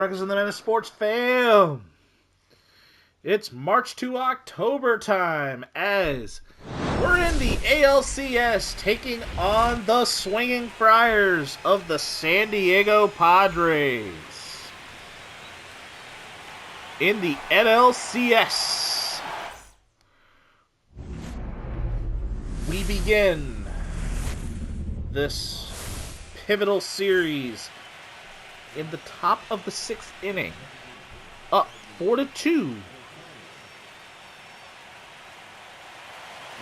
Brothers in the Menace Sports fam. It's March to October time as we're in the ALCS taking on the swinging Friars of the San Diego Padres. In the NLCS, we begin this pivotal series in the top of the 6th inning, up 4-2.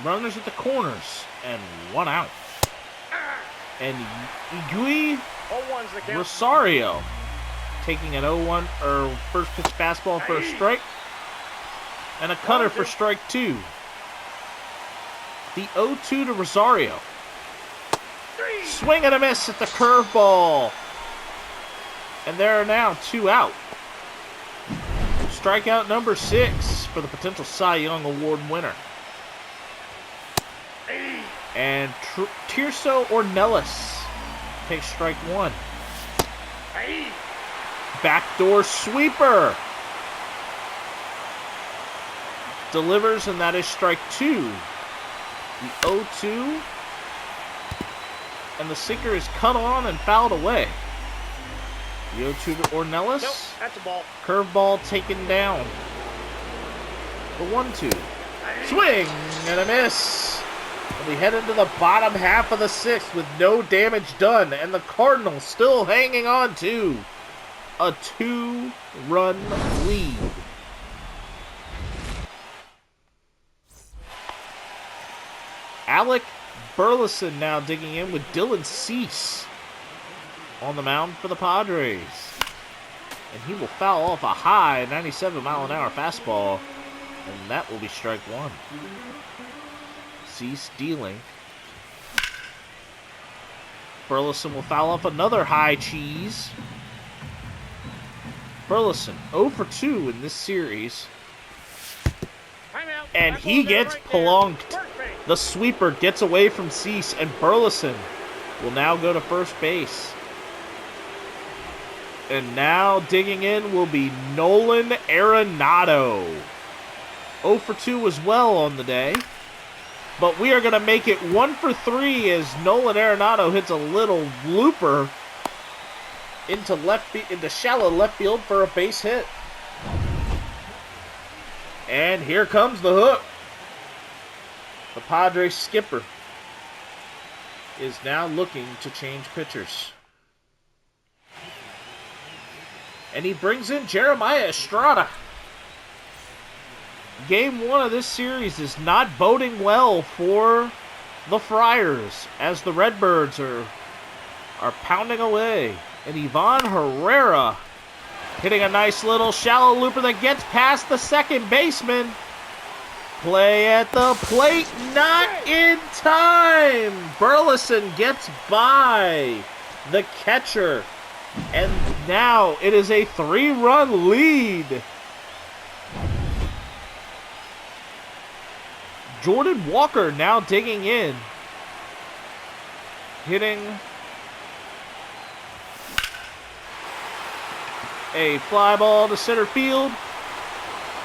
Runners at the corners, and 1 out. And Igui Rosario taking an 0-1 or first pitch fastball for a strike, and a cutter for strike 2. The 0-2 to Rosario. Swing and a miss at the curveball. And there are now 2 out. Strikeout number 6 for the potential Cy Young Award winner. And Tirso Ornelas takes strike 1. Backdoor sweeper. Delivers, and that is strike 2. The 0-2. And the sinker is cut on and fouled away. The 0-2 to Ornelas. Nope, that's a ball. Curveball taken down. The 1-2. Swing and a miss. And we head into the bottom half of the 6th with no damage done. And the Cardinals still hanging on to a 2-run lead. Alec Burleson now digging in with Dylan Cease on the mound for the Padres. And he will foul off a high 97-mile-an-hour fastball, and that will be strike 1. Cease dealing. Burleson will foul off another high cheese. Burleson 0 for 2 in this series. And he gets plunked. The sweeper gets away from Cease, and Burleson will now go to first base. And now digging in will be Nolan Arenado. 0 for 2 as well on the day. But we are going to make it 1 for 3 as Nolan Arenado hits a little looper into shallow left field for a base hit. And here comes the hook. The Padres skipper is now looking to change pitchers. And he brings in Jeremiah Estrada. Game 1 of this series is not boding well for the Friars as the Redbirds are pounding away. And Ivan Herrera hitting a nice little shallow looper that gets past the second baseman. Play at the plate, not in time. Burleson gets by the catcher. And now it is a 3-run lead. Jordan Walker now digging in. Hitting a fly ball to center field.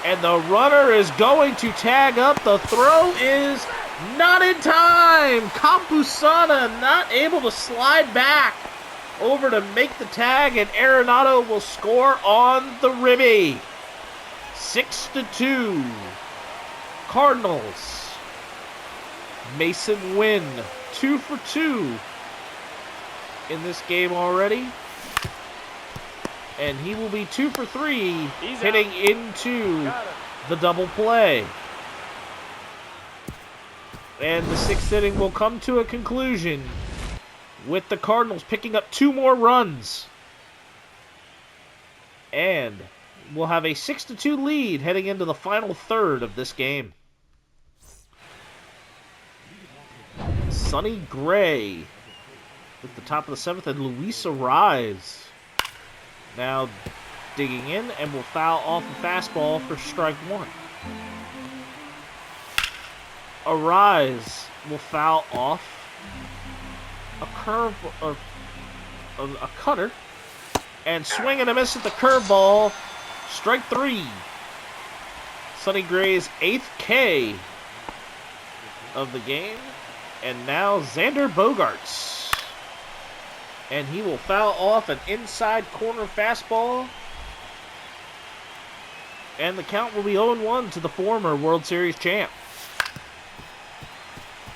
And the runner is going to tag up. The throw is not in time. Campusana not able to slide back over to make the tag, and Arenado will score on the ribby. 6-2. Cardinals. Mason Wynn, 2 for 2 in this game already. And he will be 2 for 3, hitting into the double play. And the 6th inning will come to a conclusion with the Cardinals picking up 2 more runs. And we'll have a 6-2 lead heading into the final third of this game. Sonny Gray with the top of the 7th, and Luis Arise now digging in and will foul off a fastball for strike 1. Arise will foul off a curve or a cutter And swing and a miss at the curveball. Strike 3. Sonny Gray's 8th K of the game. And now Xander Bogaerts. And he will foul off an inside corner fastball. And the count will be 0-1 to the former World Series champ.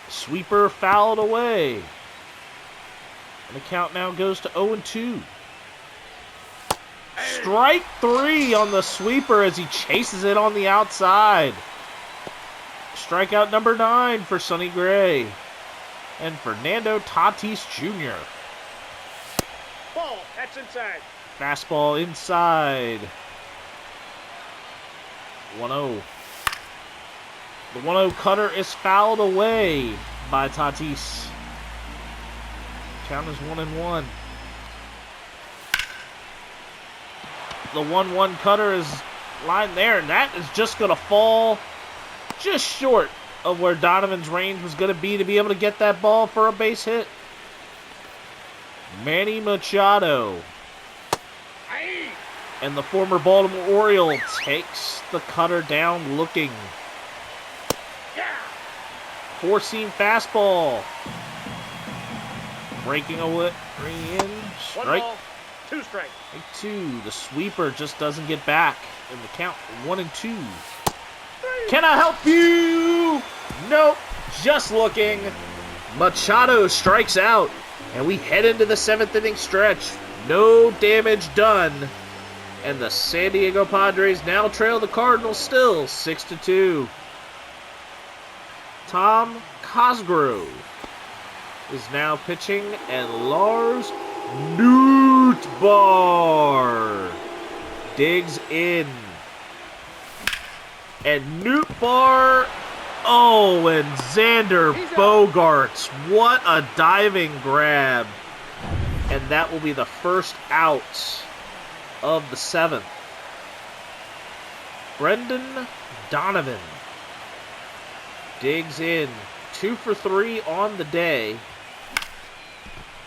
Sweeper fouled away. And the count now goes to 0-2. Strike 3 on the sweeper as he chases it on the outside. Strikeout number 9 for Sonny Gray. And Fernando Tatis Jr. Ball, that's inside. Fastball inside. 1-0. The 1-0 cutter is fouled away by Tatis. Count is 1-1. The 1-1 cutter is lined there, and that is just going to fall just short of where Donovan's range was going to be able to get that ball for a base hit. Manny Machado. And the former Baltimore Oriole takes the cutter down looking. Four-seam fastball. Breaking away in. Strike. 1 ball, 2 strikes. Strike 2. The sweeper just doesn't get back in the count. 1-2. Can I help you? Nope. Just looking. Machado strikes out. And we head into the 7th inning stretch. No damage done. And the San Diego Padres now trail the Cardinals still 6-2. Tom Cosgrove is now pitching, and Lars Nootbaar digs in. And Nootbaar, and Xander Bogaerts. What a diving grab. And that will be the first out of the 7th. Brendan Donovan digs in. 2 for 3 on the day.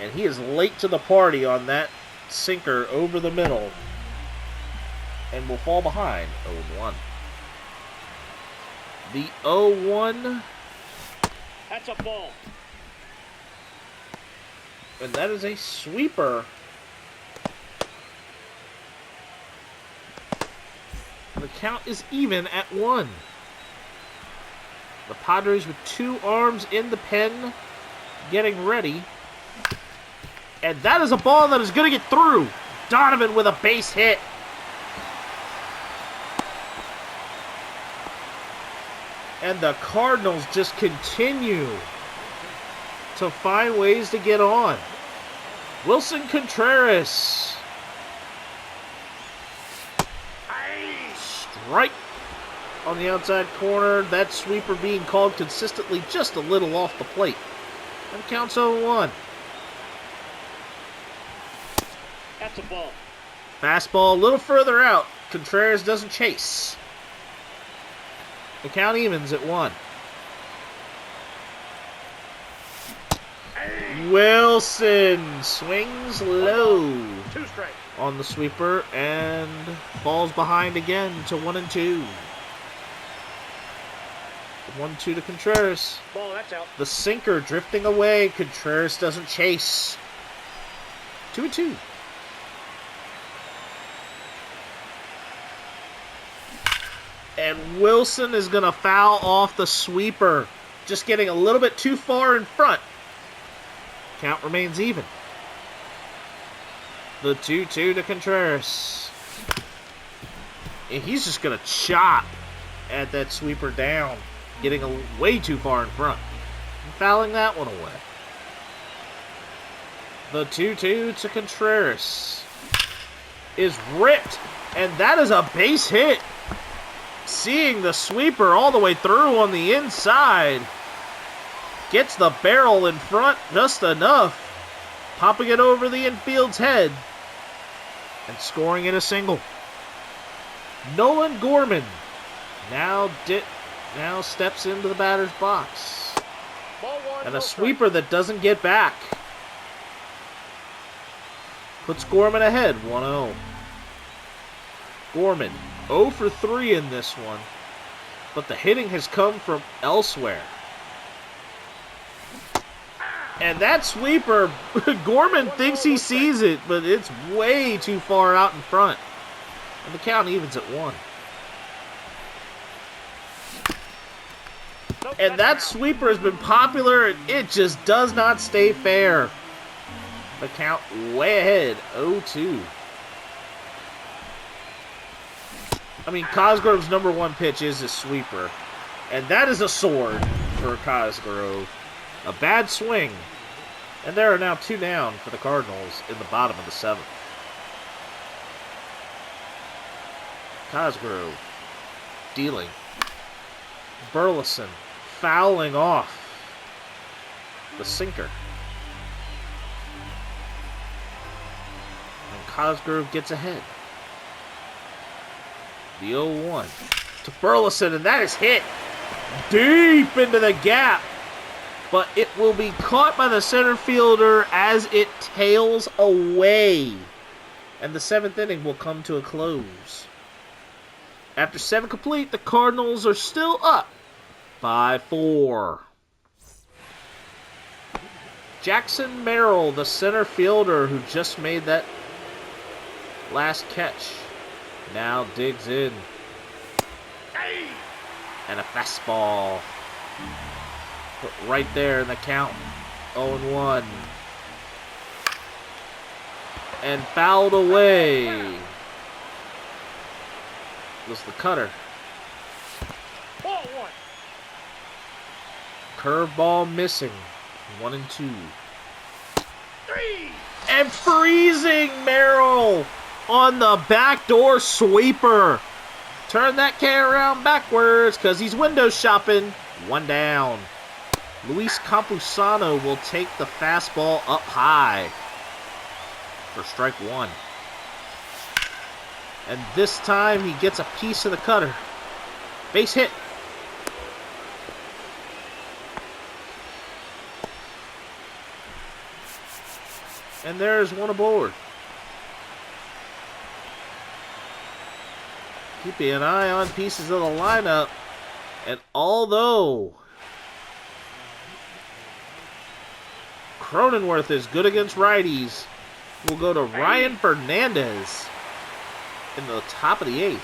And he is late to the party on that sinker over the middle. And will fall behind 0-1. The 0-1. That's a ball. And that is a sweeper. The count is even at 1. The Padres with 2 arms in the pen, getting ready. And that is a ball that is going to get through. Donovan with a base hit. And the Cardinals just continue to find ways to get on. Wilson Contreras. Strike on the outside corner. That sweeper being called consistently just a little off the plate. And counts 0-1. That's a ball. Fastball a little further out. Contreras doesn't chase. The count evens at 1. Wilson swings low 2 strikes. on the sweeper and falls behind again to 1-2. 1-2 to Contreras. Ball, that's out. The sinker drifting away. Contreras doesn't chase. 2-2. And Wilson is going to foul off the sweeper. Just getting a little bit too far in front. Count remains even. The 2-2 to Contreras. And he's just going to chop at that sweeper down. Getting way too far in front. And fouling that one away. The 2-2 to Contreras is ripped. And that is a base hit. Seeing the sweeper all the way through on the inside. Gets the barrel in front just enough. Popping it over the infield's head. And scoring it a single. Nolan Gorman now steps into the batter's box. Ball 1, And a sweeper that doesn't get back puts Gorman ahead, 1-0. Gorman, 0 for 3 in this one, but the hitting has come from elsewhere. And that sweeper, Gorman thinks he sees it, but it's way too far out in front. And the count evens at 1. And that sweeper has been popular, and it just does not stay fair. The count way ahead, 0-2. I mean, Cosgrove's number 1 pitch is a sweeper. And that is a sword for Cosgrove. A bad swing. And there are now 2 down for the Cardinals in the bottom of the 7th. Cosgrove dealing. Burleson fouling off the sinker. And Cosgrove gets ahead. The 0-1 to Burleson, and that is hit deep into the gap. But it will be caught by the center fielder as it tails away. And the 7th inning will come to a close. After 7 complete, the Cardinals are still up by 4. Jackson Merrill, the center fielder who just made that last catch, now digs in. And a fastball. Put right there in the count. 0-1. And fouled away was the cutter. Ball 1. Curveball missing. 1-2. 3. And freezing Merrill on the backdoor sweeper. Turn that K around backwards because he's window shopping. 1 down. Luis Campusano will take the fastball up high for strike 1. And this time he gets a piece of the cutter. Base hit. And there's 1 aboard. Keeping an eye on pieces of the lineup. And although Cronenworth is good against righties, we'll go to Ryan Fernandez in the top of the 8th.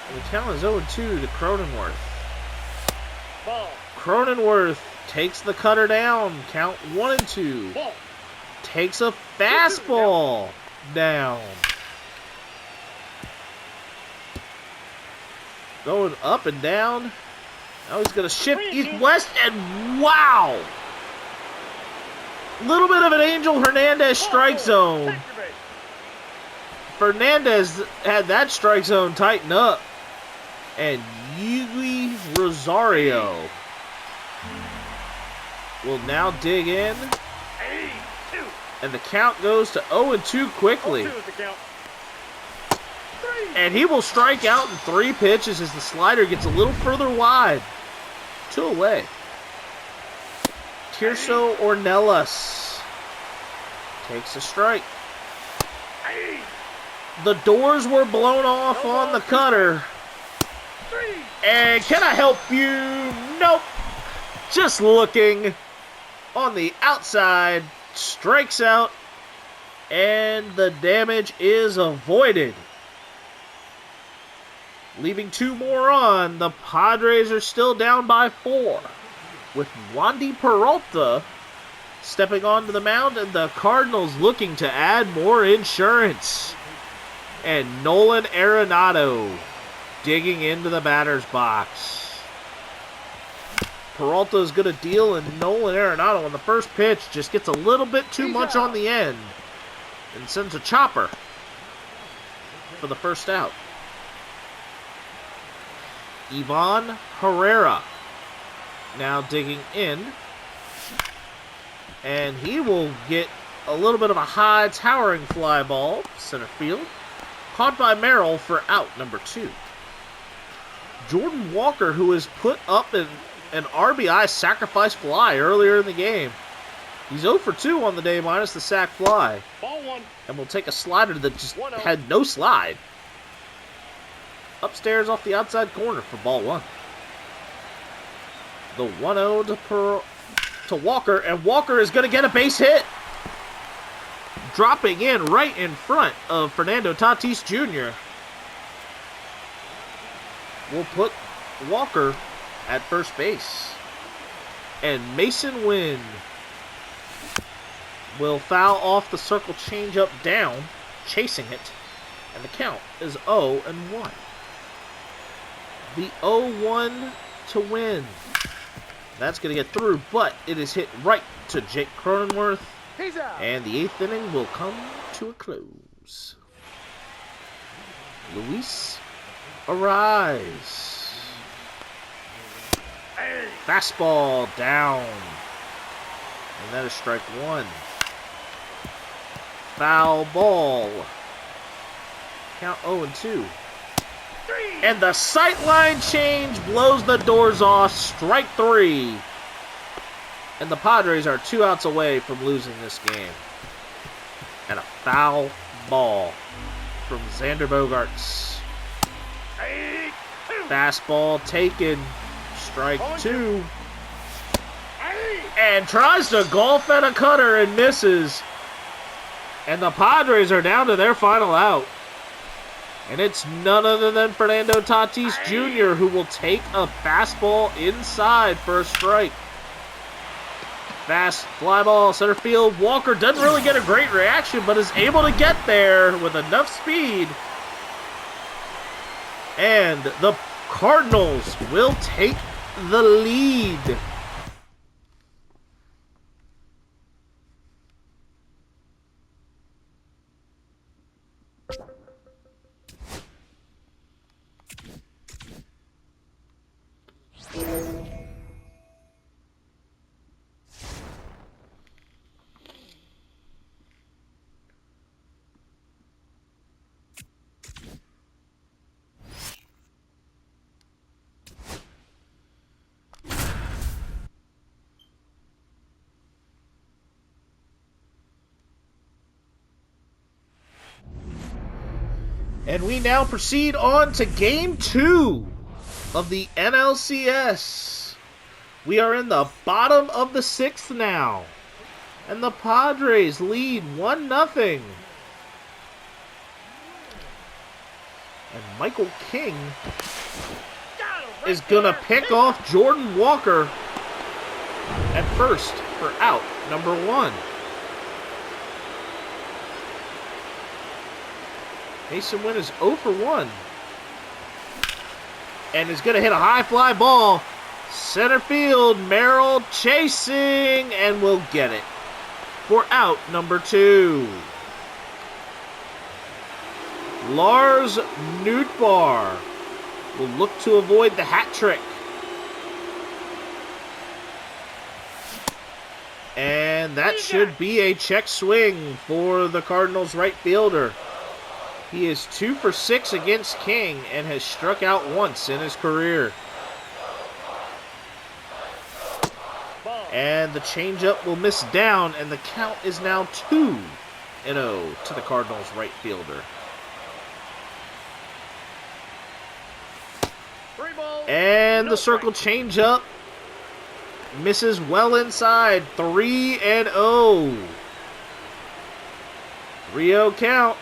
And the count is 0-2 to Cronenworth. Ball. Cronenworth takes the cutter down. Count 1-2. Ball. Takes a fastball down. Going up and down. Now he's going to shift east-west, and wow! Little bit of an Angel Hernandez strike zone. Fernandez had that strike zone tighten up. And Yui Rosario will now dig in. And the count goes to 0-2 quickly. And he will strike out in 3 pitches as the slider gets a little further wide. 2 away. Tirso Ornelas takes a strike. The doors were blown off on the cutter. And can I help you? Nope. Just looking on the outside. Strikes out. And the damage is avoided. Leaving 2 more on, the Padres are still down by 4. With Wandy Peralta stepping onto the mound and the Cardinals looking to add more insurance. And Nolan Arenado digging into the batter's box. Peralta is going to deal, and Nolan Arenado on the first pitch just gets a little bit too much on the end and sends a chopper for the first out. Ivan Herrera now digging in, and he will get a little bit of a high towering fly ball, center field, caught by Merrill for out number 2. Jordan Walker, who has put up an RBI sacrifice fly earlier in the game, He's 0 for 2 on the day minus the sac fly. Ball 1. And we'll take a slider that just 1-0. had no slide. Upstairs off the outside corner for ball 1. The 1-0 to Walker, and Walker is going to get a base hit. Dropping in right in front of Fernando Tatis Jr. We'll put Walker at first base. And Mason Wynn will foul off the circle changeup down, chasing it. And the count is 0-1. The 0-1 to Wynn. That's going to get through, but it is hit right to Jake Cronenworth. He's out. And the 8th inning will come to a close. Luis Arise. Hey. Fastball down. And that is strike 1. Foul ball. Count 0-2. 3. And the sightline change blows the doors off. Strike 3. And the Padres are 2 outs away from losing this game. And a foul ball from Xander Bogaerts. 2. Fastball taken. Strike 2. 8. And tries to golf at a cutter and misses. And the Padres are down to their final out. And it's none other than Fernando Tatis Jr. who will take a fastball inside for a strike. Fast fly ball, center field. Walker doesn't really get a great reaction, but is able to get there with enough speed. And the Cardinals will take the lead. And we now proceed on to Game 2 of the NLCS. We are in the bottom of the 6th now. And the Padres lead 1-0. And Michael King is going to pick off Jordan Walker at first for out number 1. Mason Wynn is 0 for 1. And is going to hit a high fly ball. Center field, Merrill chasing, and will get it for out number 2. Lars Nootbaar will look to avoid the hat trick. And that should be a check swing for the Cardinals right fielder. He is 2 for 6 against King and has struck out once in his career. And the changeup will miss down, and the count is now 2-0 to the Cardinals right fielder. 3 balls. And No the circle changeup misses well inside. 3-0. 3-0 count.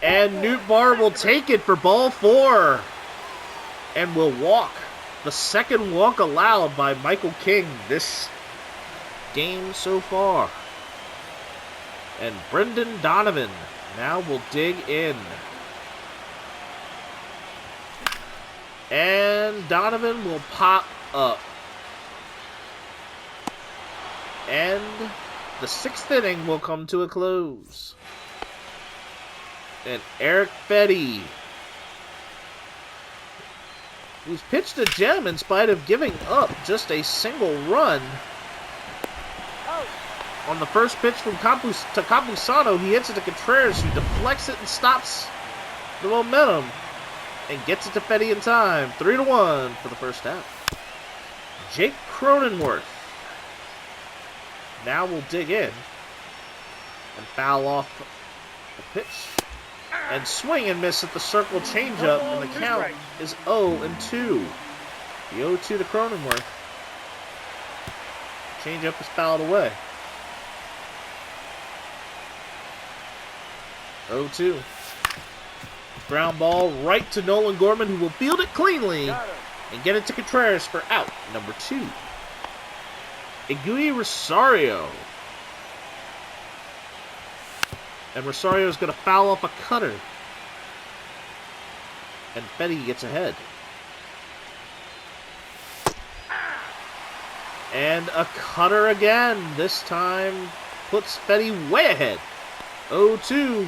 And Nootbaar will take it for ball 4. And will walk. The second walk allowed by Michael King this game so far. And Brendan Donovan now will dig in. And Donovan will pop up. And the 6th inning will come to a close. And Eric Fetty, who's pitched a gem in spite of giving up just a single run. On the first pitch from Campusano, he hits it to Contreras, who deflects it and stops the momentum and gets it to Fetty in time. 3-1 for the first half. Jake Cronenworth Now we'll dig in and foul off the pitch. And swing and miss at the circle changeup, and the count is 0-2. The 0-2 to Cronenworth. Changeup is fouled away. 0-2. Ground ball right to Nolan Gorman, who will field it cleanly and get it to Contreras for out number 2. Igui Rosario. And Rosario is going to foul off a cutter. And Fetty gets ahead. And a cutter again. This time puts Fetty way ahead. 0-2.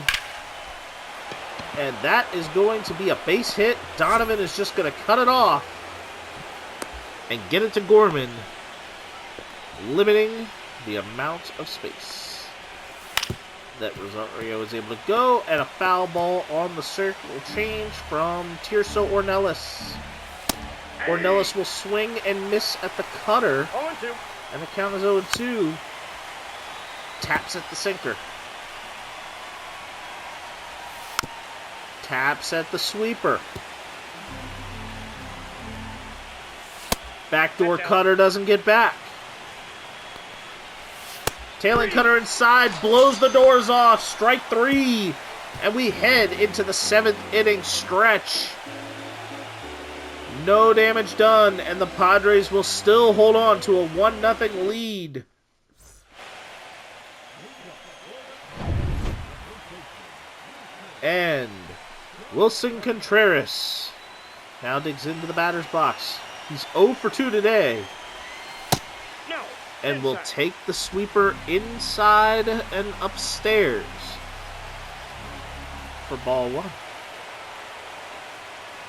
And that is going to be a base hit. Donovan is just going to cut it off and get it to Gorman, limiting the amount of space that Rosario is able to go. And a foul ball on the circle change from Tirso Ornelas. Ornelas will swing and miss at the cutter. 0-2. And the count is 0-2. Taps at the sinker. Taps at the sweeper. Backdoor cutter doesn't get back. Tailing cutter inside, blows the doors off. Strike 3. And we head into the 7th inning stretch. No damage done, and the Padres will still hold on to a 1-0 lead. And Wilson Contreras now digs into the batter's box. He's 0 for 2 today. No. And will take the sweeper inside and upstairs for ball 1.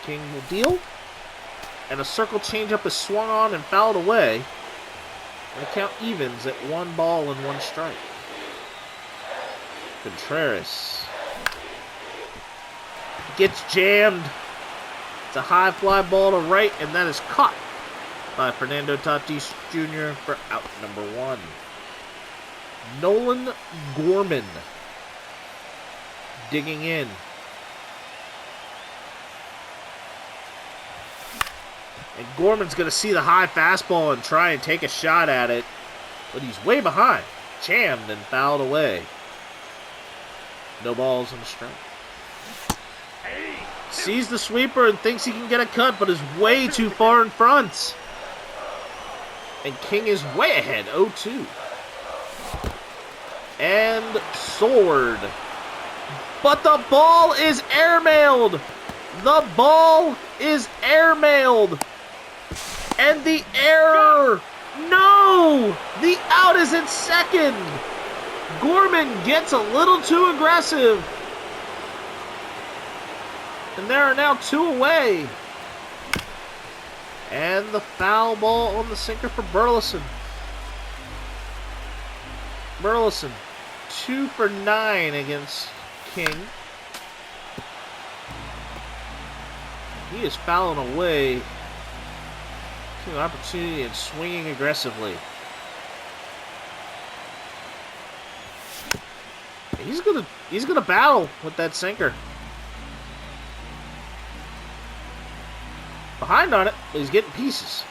King will deal. And a circle changeup is swung on and fouled away. And the count evens at 1 ball and 1 strike. Contreras gets jammed. It's a high fly ball to right, and that is caught by Fernando Tatis Jr. for out number 1. Nolan Gorman digging in. And Gorman's going to see the high fastball and try and take a shot at it. But he's way behind. Jammed and fouled away. No balls and a strike. Sees the sweeper and thinks he can get a cut, but is way too far in front. And King is way ahead, 0-2. And soared. But the ball is airmailed. The ball is airmailed. And the error. No! The out is in second. Gorman gets a little too aggressive. And there are now 2 away. And the foul ball on the sinker for Burleson. Burleson, 2 for 9 against King. He is fouling away. Taking an opportunity and swinging aggressively. He's gonna battle with that sinker. Behind on it, but he's getting pieces.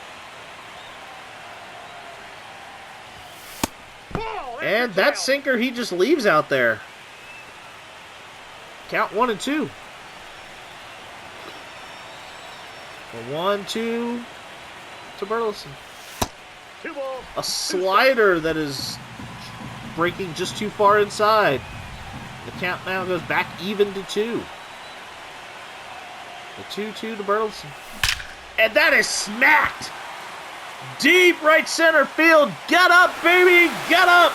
And that sinker he just leaves out there. Count 1-2. 1-2 to Burleson. 2 balls. A slider that is breaking just too far inside. The count now goes back even to 2. The 2-2 to Burleson. And that is smacked. Deep right center field. Get up, baby. Get up.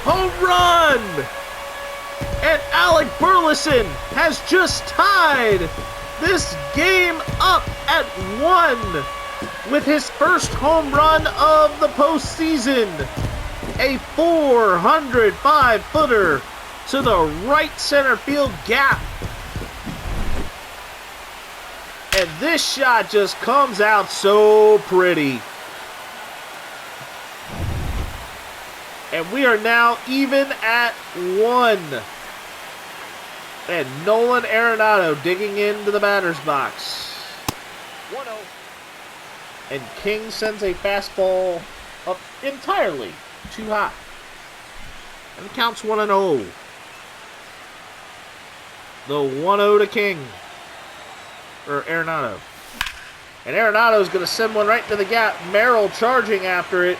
Home run. And Alec Burleson has just tied this game up at 1 with his first home run of the postseason. A 405-footer to the right center field gap. And this shot just comes out so pretty. And we are now even at 1. And Nolan Arenado digging into the batter's box. 1-0. And King sends a fastball up entirely too high. And it counts 1-0. The 1-0 to King. Or Arenado. And Arenado's going to send one right to the gap. Merrill charging after it.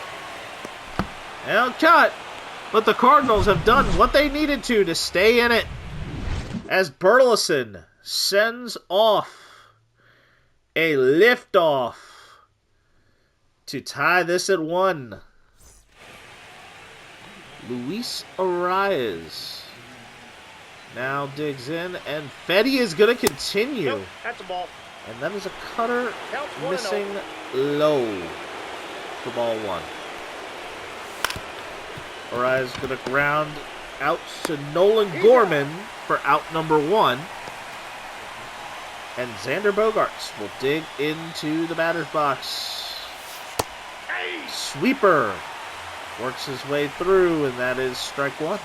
And cut. But the Cardinals have done what they needed to stay in it. As Burleson sends off a liftoff to tie this at 1. Luis Arias now digs in, and Fetty is going to continue. Nope, that's a ball. And that is a cutter Counts 1-0. missing low for ball 1. Arias going to ground out to Nolan Gorman for out number 1. And Xander Bogaerts will dig into the batter's box. Sweeper works his way through, and that is strike 1.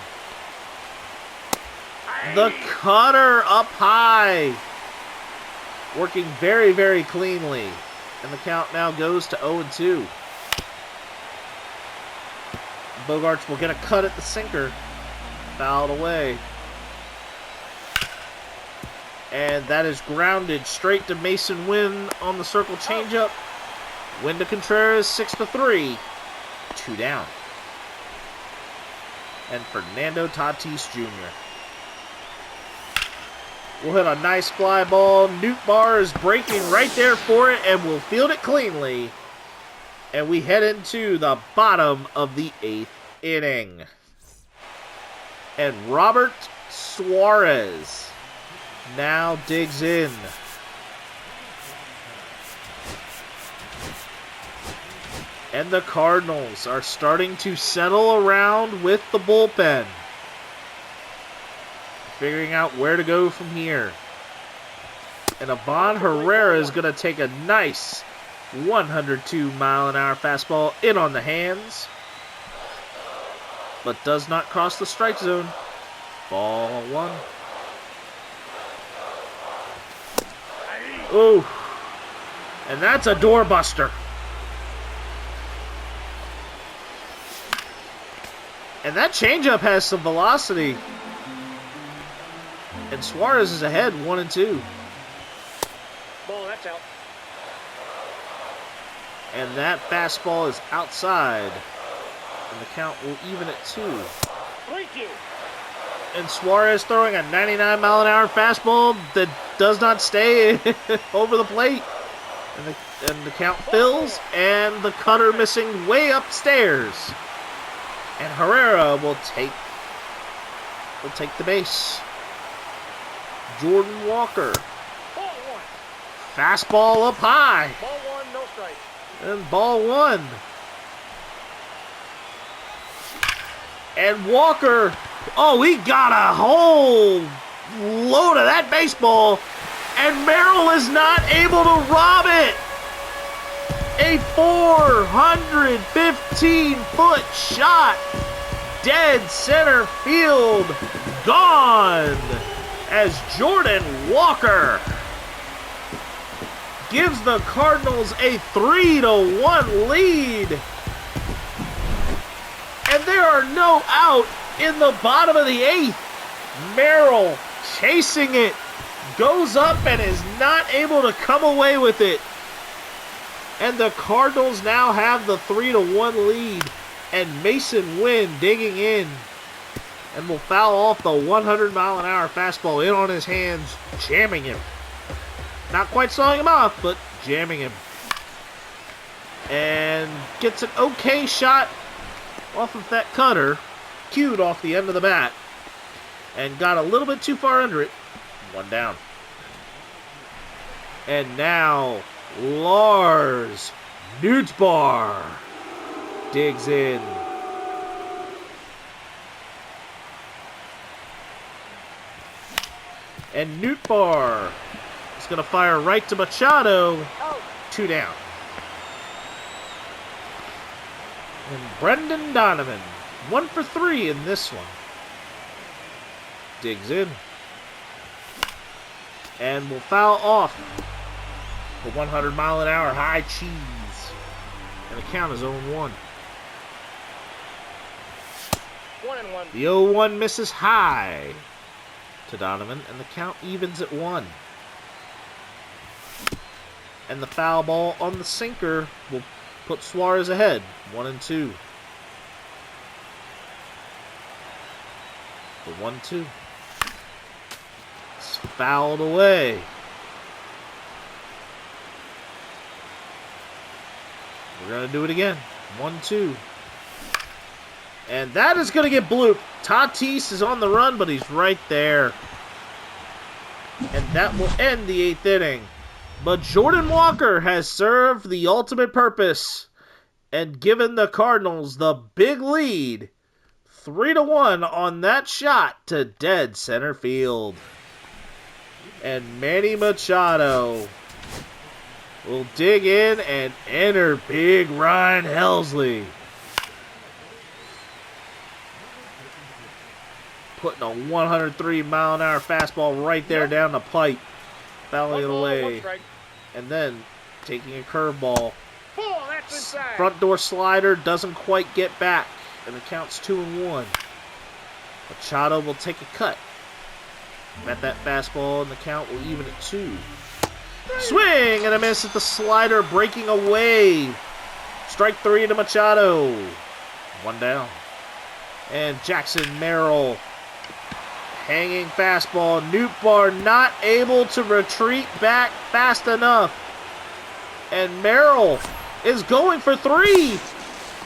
The cutter up high. Working very, very cleanly. And the count now goes to 0-2. Bogaerts will get a cut at the sinker. Fouled away. And that is grounded straight to Mason Wynn on the circle changeup. Wynn to Contreras, 6-3. 2 down. And Fernando Tatis Jr. will hit a nice fly ball. Newt Barr is breaking right there for it and will field it cleanly. And we head into the bottom of the 8th inning. And Robert Suarez now digs in. And the Cardinals are starting to settle around with the bullpen. Figuring out where to go from here. And Ivan Herrera is going to take a nice 102-mile-an-hour fastball in on the hands. But does not cross the strike zone. Ball 1. Ooh. And that's a doorbuster. And that changeup has some velocity. And Suarez is ahead 1-2. Ball, that's out. And that fastball is outside. And the count will even at 2. 3-2. And Suarez throwing a 99-mile-an-hour fastball that does not stay over the plate. And the count fills, and the cutter missing way upstairs. And Herrera will take the base. Jordan Walker. Ball 1. Fastball up high. Ball 1, no strike. And ball 1. And Walker, oh, he got a whole load of that baseball. And Merrill is not able to rob it. A 415-foot shot. Dead center field. Gone. As Jordan Walker gives the Cardinals a 3-1 lead. And there are no out in the bottom of the 8th. Merrill chasing it. Goes up and is not able to come away with it. And the Cardinals now have the 3-1 lead. And Mason Wynn digging in. And will foul off the 100-mile-an-hour fastball in on his hands, jamming him. Not quite sawing him off, but jamming him. And gets an okay shot off of that cutter, cued off the end of the bat. And got a little bit too far under it. 1 down. And now, Lars Nootbaar digs in. And Nootbaar is going to fire right to Machado. 2 down. And Brendan Donovan 1 for 3 in this one. Digs in. And will foul off the 100-mile-an-hour high cheese. And the count is 0-1. 1-1. The 0-1 misses high to Donovan, and the count evens at 1. And the foul ball on the sinker will put Suarez ahead, 1-2. The 1-2. It's fouled away. We're going to do it again. 1-2. And that is going to get blooped. Tatis is on the run, but he's right there. And that will end the 8th inning. But Jordan Walker has served the ultimate purpose and given the Cardinals the big lead. 3-1 on that shot to dead center field. And Manny Machado will dig in and enter big Ryan Helsley. Putting a 103-mile-an-hour fastball right there down the pipe. Fouling it away. And then taking a curveball. That's inside. Front door slider doesn't quite get back. And the count's 2-1. Machado will take a cut. At that fastball, and the count will even at 2. Swing and a miss at the slider, breaking away. Strike 3 to Machado. 1 down. And Jackson Merrill. Hanging fastball. Nootbaar not able to retreat back fast enough. And Merrill is going for 3.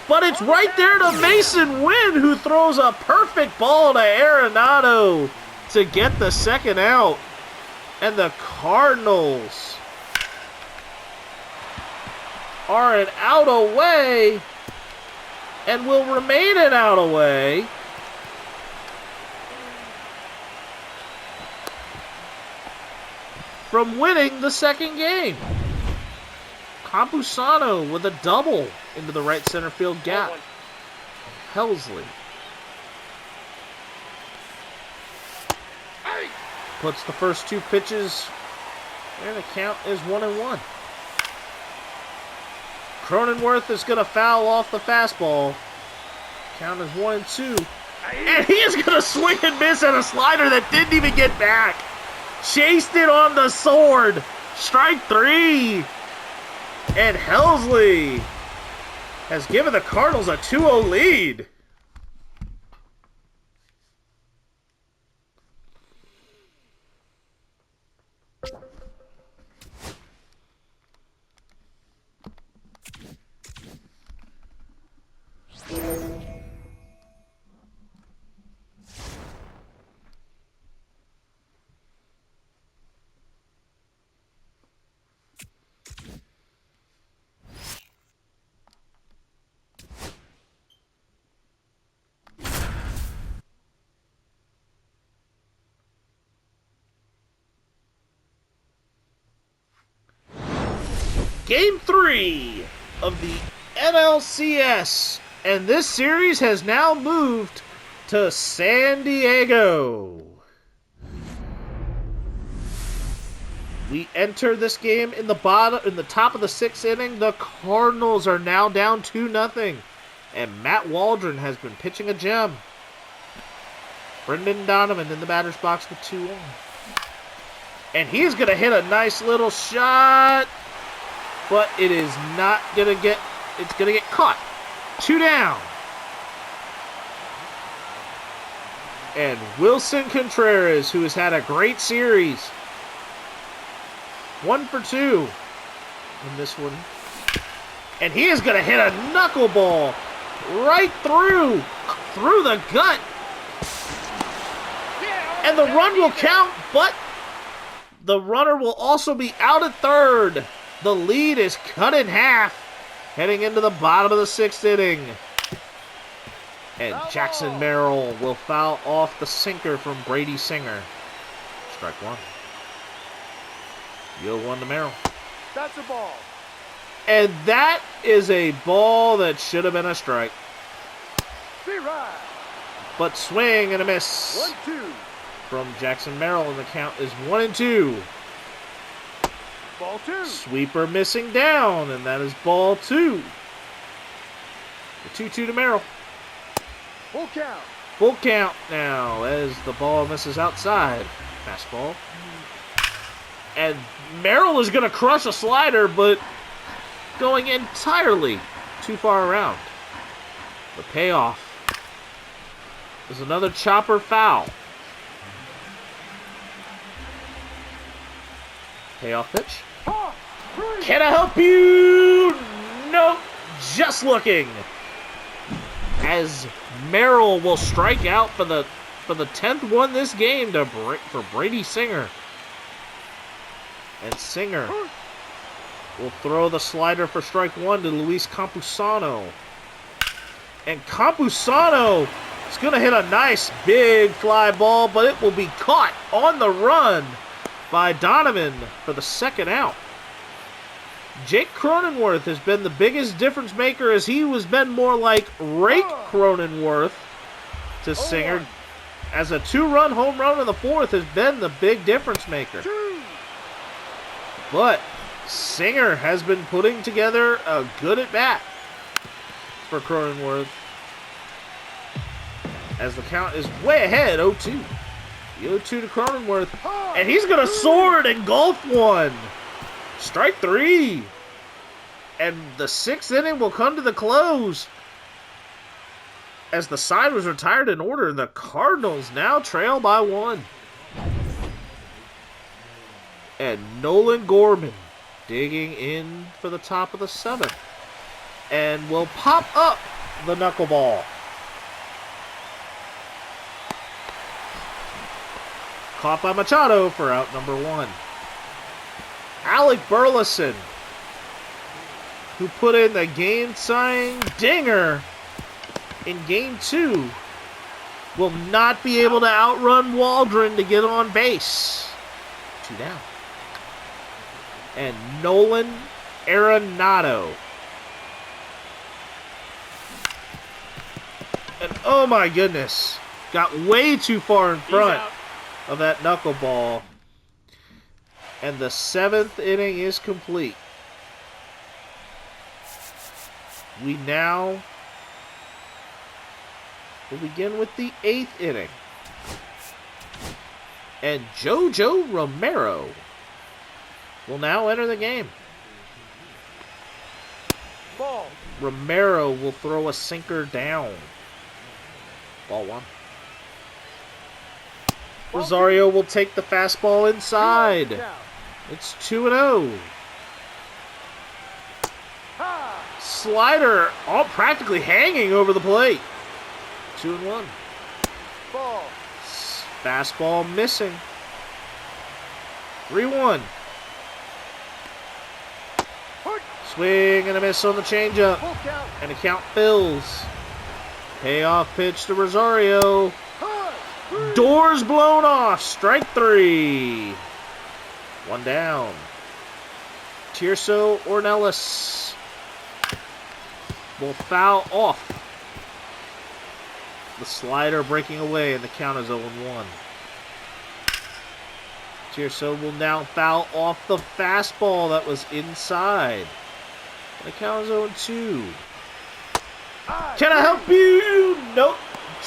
But it's right there to Mason Wynn, who throws a perfect ball to Arenado to get the second out. And the Cardinals are an out away and will remain an out away from winning the second game. Campusano with a double into the right center field gap. Helsley puts the first 2 pitches, and the count is 1-1. Cronenworth is going to foul off the fastball. Count is 1-2. And he is going to swing and miss at a slider that didn't even get back. Chased it on the sword. Strike 3. And Helsley has given the Cardinals a 2-0 lead. Game 3 of the NLCS, and this series has now moved to San Diego. We enter this game in the top of the 6th inning. The Cardinals are now down 2-0, and Matt Waldron has been pitching a gem. Brendan Donovan in the batter's box with 2 on. And he's going to hit a nice little shot. But it is not going to get, it's going to get caught. 2 down. And Wilson Contreras, who has had a great series. 1 for 2 in this one. And he is going to hit a knuckleball right through the gut. And the run will count, but the runner will also be out at third. The lead is cut in half, heading into the bottom of the 6th inning. And Jackson Merrill will foul off the sinker from Brady Singer. Strike 1. 0-1 to Merrill. That's a ball. And that is a ball that should have been a strike. Right. But swing and a miss 1-2. from Jackson Merrill, and the count is 1-2. Ball 2. Sweeper missing down, and that is ball 2. The 2-2 to Merrill. Full count. Full count now as the ball misses outside. Fastball. And Merrill is going to crush a slider, but going entirely too far around. The payoff is another chopper foul. Payoff pitch. Can I help you? Nope. Just looking. As Merrill will strike out for the 10th one this game for Brady Singer. And Singer will throw the slider for strike 1 to Luis Campusano. And Campusano is going to hit a nice big fly ball, but it will be caught on the run by Donovan for the second out. Jake Cronenworth has been the biggest difference maker, as he has been more like Rake Cronenworth to Singer, as a 2-run home run in the 4th has been the big difference maker. But Singer has been putting together a good at-bat for Cronenworth, as the count is way ahead, 0-2. The 0-2 to Cronenworth, and he's going to soar and engulf one. Strike 3. And the 6th inning will come to the close, as the side was retired in order. The Cardinals now trail by 1. And Nolan Gorman digging in for the top of the 7th, and will pop up the knuckleball. Caught by Machado for out number 1. Alec Burleson, who put in the game-tying dinger in Game 2, will not be able to outrun Waldron to get on base. 2 down. And Nolan Arenado. And oh my goodness, got way too far in front of that knuckleball. And the 7th inning is complete. We now will begin with the 8th inning. And JoJo Romero will now enter the game. Ball. Romero will throw a sinker down. Ball 1. Rosario will take the fastball inside. It's 2-0. Slider all practically hanging over the plate. 2-1. Ball. Fastball missing. 3-1. Swing and a miss on the changeup. And the count fills. Payoff pitch to Rosario. Doors blown off. Strike 3. 1 down. Tirso Ornelas will foul off. The slider breaking away, and the count is 0-1. Tirso will now foul off the fastball that was inside. And the count is 0-2. Can I help you? Nope.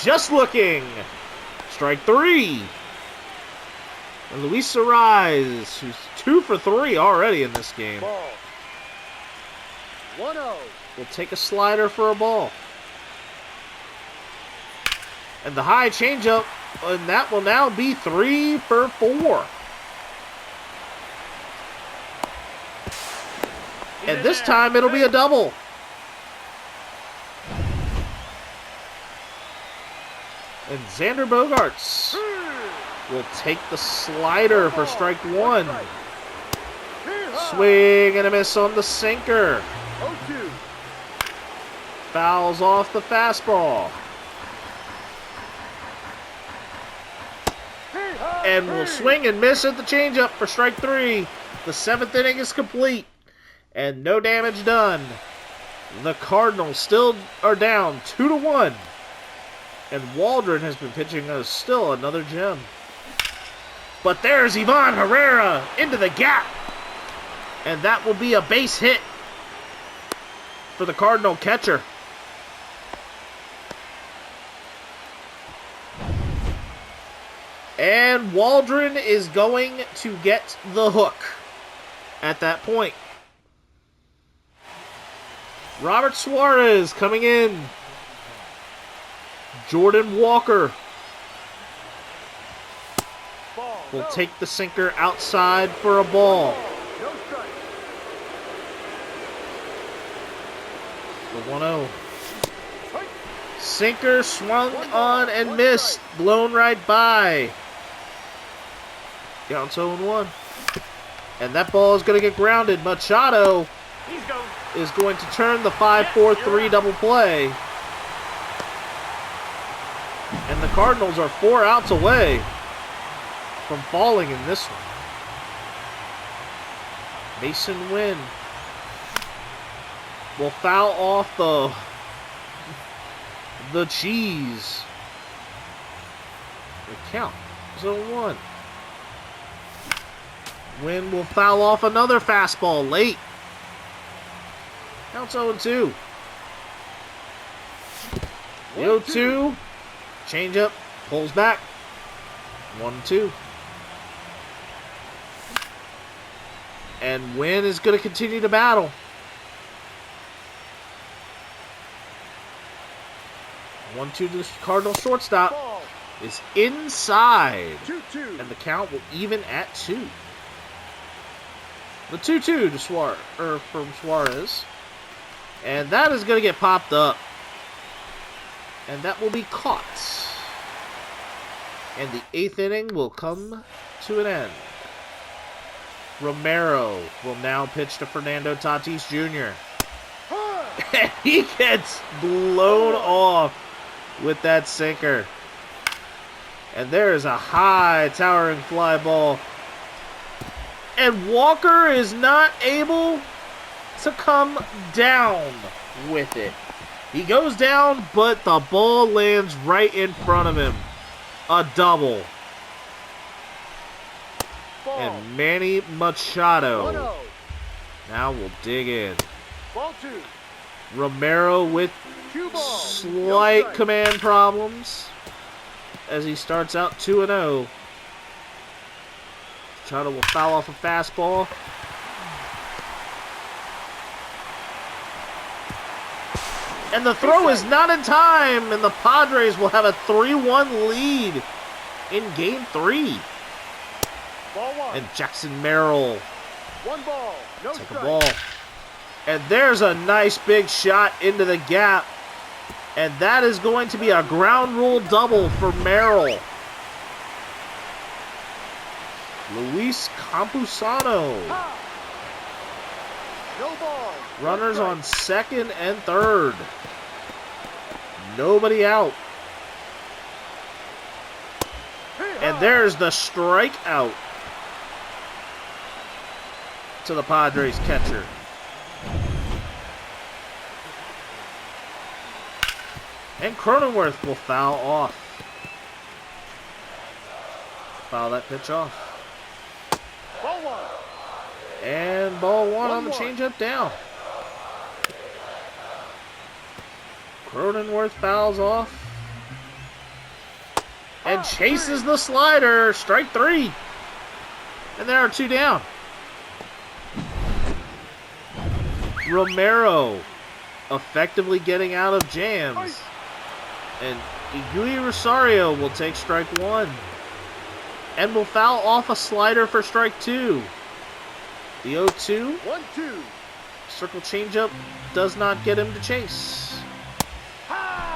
Just looking. Strike 3. And Luis Ariz, who's 2 for 3 already in this game, Ball. 1-0. will take a slider for a ball. And the high changeup, and that will now be 3 for 4. And this time it'll be a double. And Xander Bogaerts will take the slider for strike 1. Swing and a miss on the sinker. 0-2. Fouls off the fastball. And will swing and miss at the changeup for strike 3. The 7th inning is complete. And no damage done. The Cardinals still are down 2-1 And Waldron has been pitching us still another gem. But there's Ivan Herrera into the gap. And that will be a base hit for the Cardinal catcher. And Waldron is going to get the hook at that point. Robert Suarez coming in. Jordan Walker will take the sinker outside for a ball. No strike. The 1-0. Sinker swung on and missed. Blown right by. Counts 0-1. And that ball is going to get grounded. Machado is going to turn the 5-4-3 double play. And the Cardinals are 4 outs away from falling in this one. Mason Wynn will foul off the cheese. The count is 0-1. Wynn will foul off another fastball late. Counts 0-2. The 0-2. Changeup. Pulls back. 1-2. And Wynn is going to continue to battle. 1-2 to the Cardinal shortstop. Ball. Is inside. 2-2. And the count will even at 2. The 2-2 to from Suarez. And that is going to get popped up. And that will be caught. And the 8th inning will come to an end. Romero will now pitch to Fernando Tatis Jr. And he gets blown off with that sinker. And there is a high towering fly ball. And Walker is not able to come down with it. He goes down, but the ball lands right in front of him. A double. Ball. And Manny Machado 1-0. now will dig in. Ball 2. Romero with 2 balls. slight No strike. command problems as he starts out 2-0. Machado will foul off a fastball. And the throw is not in time, and the Padres will have a 3-1 lead in Game 3. Ball 1. And Jackson Merrill 1 ball. No take strike. a ball. And there's a nice big shot into the gap. And that is going to be a ground rule double for Merrill. Luis Campusano. Ha! No ball. No Runners strike. on second and third. Nobody out. And there's the strikeout to the Padres catcher. And Cronenworth will foul off. Foul that pitch off. Ball 1. And ball 1 on the 1-1. changeup down. Cronenworth fouls off. And chases the slider. Strike 3. And there are 2 down. Romero effectively getting out of jams. And Igui Rosario will take strike 1. And will foul off a slider for strike 2. The 0-2. 1-2. Circle changeup does not get him to chase.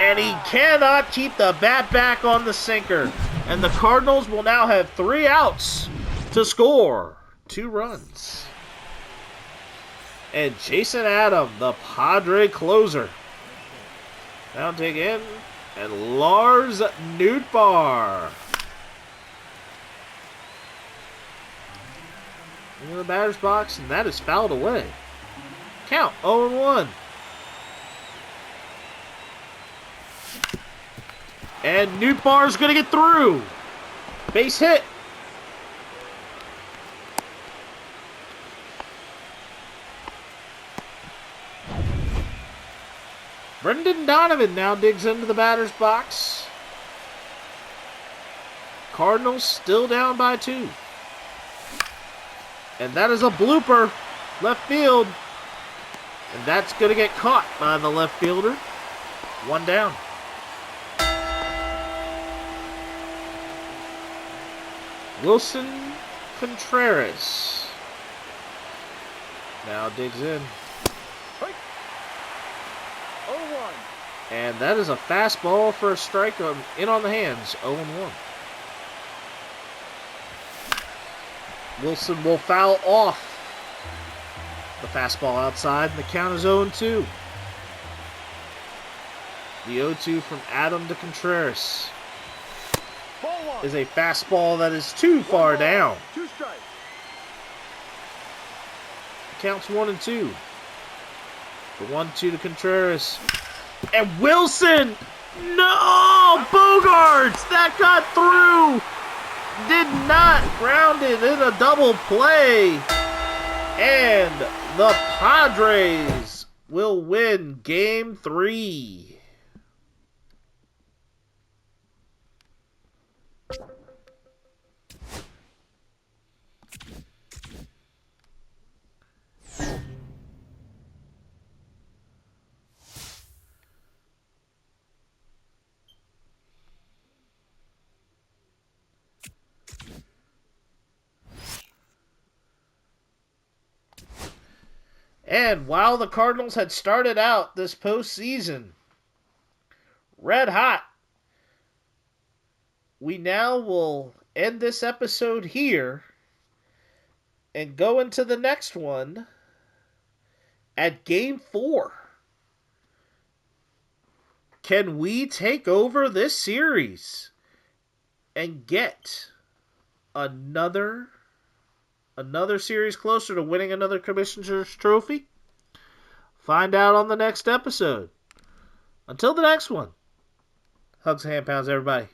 And he cannot keep the bat back on the sinker. And the Cardinals will now have 3 outs to score 2 runs. And Jason Adam, the Padre closer, now dig in. And Lars Nootbaar in the batter's box, and that is fouled away. Count 0-1. And Nootbaar's going to get through. Base hit. Brendan Donovan now digs into the batter's box. Cardinals still down by 2. And that is a blooper. Left field. And that's going to get caught by the left fielder. 1 down. Wilson Contreras now digs in. And that is a fastball for a strike in on the hands. 0-1. Wilson will foul off the fastball outside, and the count is 0-2. The 0-2 from Adam to Contreras is a fastball that is too far down. 2 strikes. Counts 1-2. The 1-2 to Contreras. And Wilson! No! Bogarts! That got through! Did not ground it in a double play. And the Padres will win Game 3. And while the Cardinals had started out this postseason red hot, we now will end this episode here and go into the next one at Game 4. Can we take over this series and get another series closer to winning another Commissioner's Trophy? Find out on the next episode. Until the next one. Hugs and hand pounds, everybody.